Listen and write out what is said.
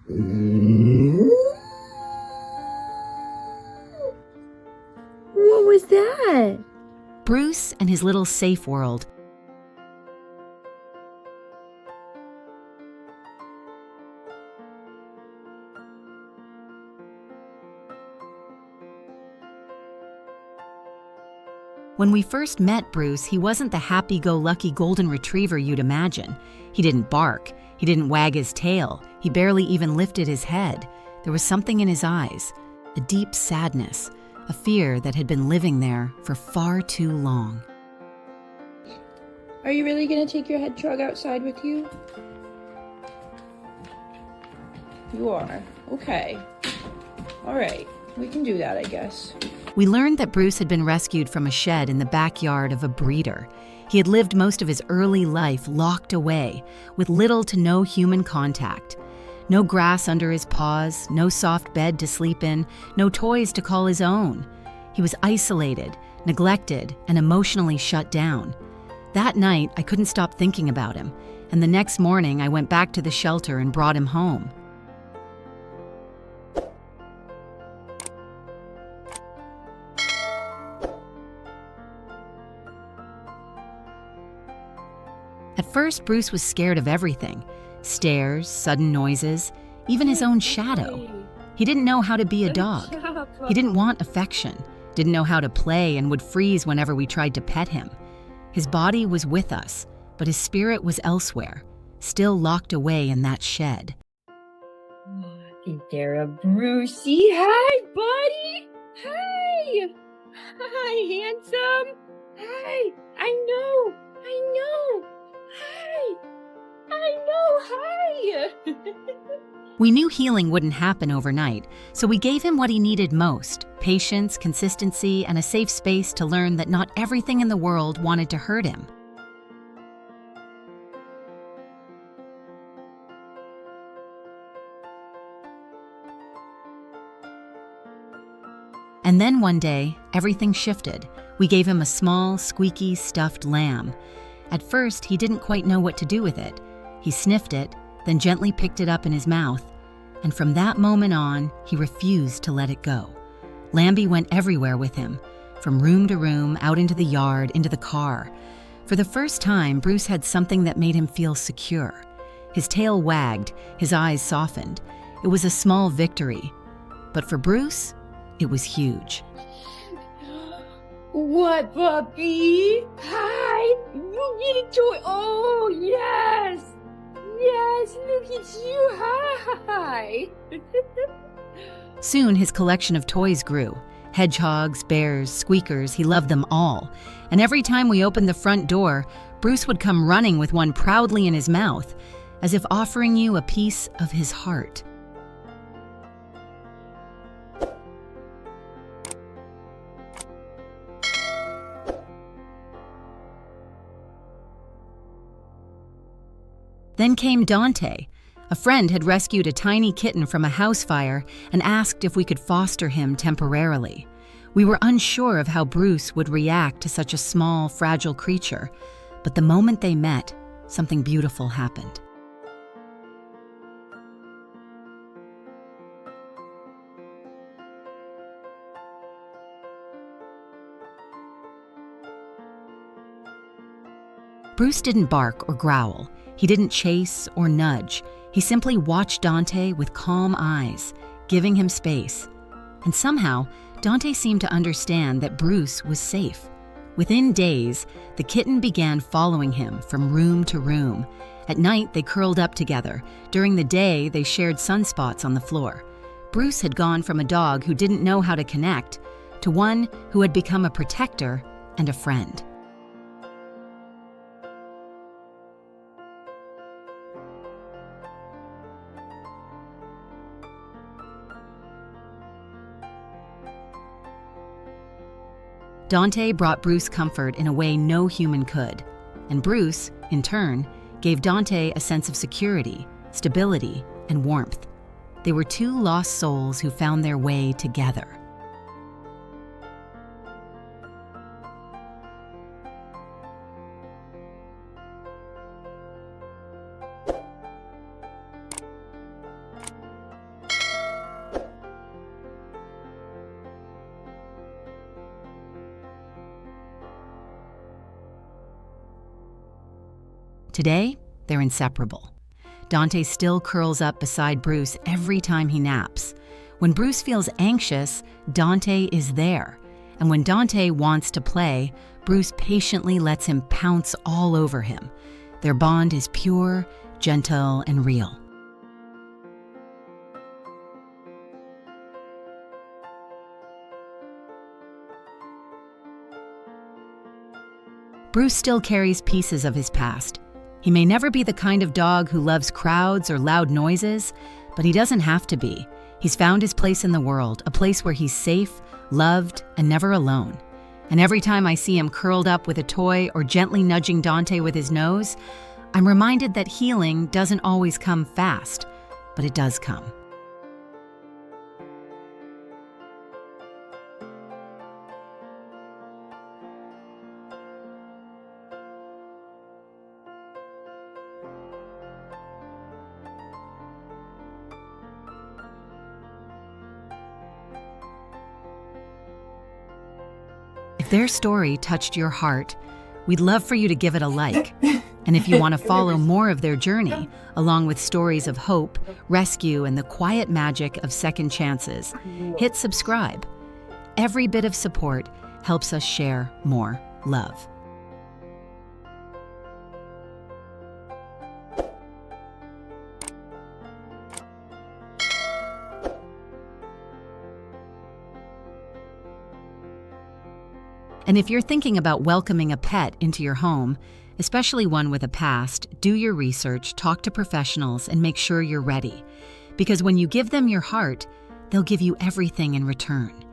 What was that? Bruce and his little safe world. When we first met Bruce, he wasn't the happy-go-lucky golden retriever you'd imagine. He didn't bark. He didn't wag his tail. He barely even lifted his head. There was something in his eyes, a deep sadness, a fear that had been living there for far too long. Are you really gonna take your hedgehog outside with you? You are. Okay. All right. We can do that, I guess. We learned that Bruce had been rescued from a shed in the backyard of a breeder. He had lived most of his early life locked away, with little to no human contact. No grass under his paws, no soft bed to sleep in, no toys to call his own. He was isolated, neglected, and emotionally shut down. That night, I couldn't stop thinking about him, and the next morning I went back to the shelter and brought him home. At first, Bruce was scared of everything. Stairs, sudden noises, even his own shadow. He didn't know how to be a dog. He didn't want affection, didn't know how to play, and would freeze whenever we tried to pet him. His body was with us, but his spirit was elsewhere, still locked away in that shed. Hey there, Brucey. Hi, buddy. Hi. Hi, handsome. Hi. I know. Hi. We knew healing wouldn't happen overnight, so we gave him what he needed most: patience, consistency, and a safe space to learn that not everything in the world wanted to hurt him. And then one day, everything shifted. We gave him a small, squeaky, stuffed lamb. At first, he didn't quite know what to do with it. He sniffed it, then gently picked it up in his mouth, and from that moment on, he refused to let it go. Lambie went everywhere with him, from room to room, out into the yard, into the car. For the first time, Bruce had something that made him feel secure. His tail wagged, his eyes softened. It was a small victory, but for Bruce, it was huge. What, puppy? Hi. You get a toy. Oh, yes. Yes, look at you. Hi. Soon, his collection of toys grew. Hedgehogs, bears, squeakers, he loved them all. And every time we opened the front door, Bruce would come running with one proudly in his mouth, as if offering you a piece of his heart. Then came Dante. A friend had rescued a tiny kitten from a house fire and asked if we could foster him temporarily. We were unsure of how Bruce would react to such a small, fragile creature, but the moment they met, something beautiful happened. Bruce didn't bark or growl. He didn't chase or nudge. He simply watched Dante with calm eyes, giving him space. And somehow, Dante seemed to understand that Bruce was safe. Within days, the kitten began following him from room to room. At night, they curled up together. During the day, they shared sunspots on the floor. Bruce had gone from a dog who didn't know how to connect to one who had become a protector and a friend. Dante brought Bruce comfort in a way no human could, and Bruce, in turn, gave Dante a sense of security, stability, and warmth. They were two lost souls who found their way together. Today, they're inseparable. Dante still curls up beside Bruce every time he naps. When Bruce feels anxious, Dante is there. And when Dante wants to play, Bruce patiently lets him pounce all over him. Their bond is pure, gentle, and real. Bruce still carries pieces of his past. He may never be the kind of dog who loves crowds or loud noises, but he doesn't have to be. He's found his place in the world, a place where he's safe, loved, and never alone. And every time I see him curled up with a toy or gently nudging Dante with his nose, I'm reminded that healing doesn't always come fast, but it does come. If their story touched your heart, we'd love for you to give it a like. And if you want to follow more of their journey, along with stories of hope, rescue, and the quiet magic of second chances, hit subscribe. Every bit of support helps us share more love. And if you're thinking about welcoming a pet into your home, especially one with a past, do your research, talk to professionals, and make sure you're ready. Because when you give them your heart, they'll give you everything in return.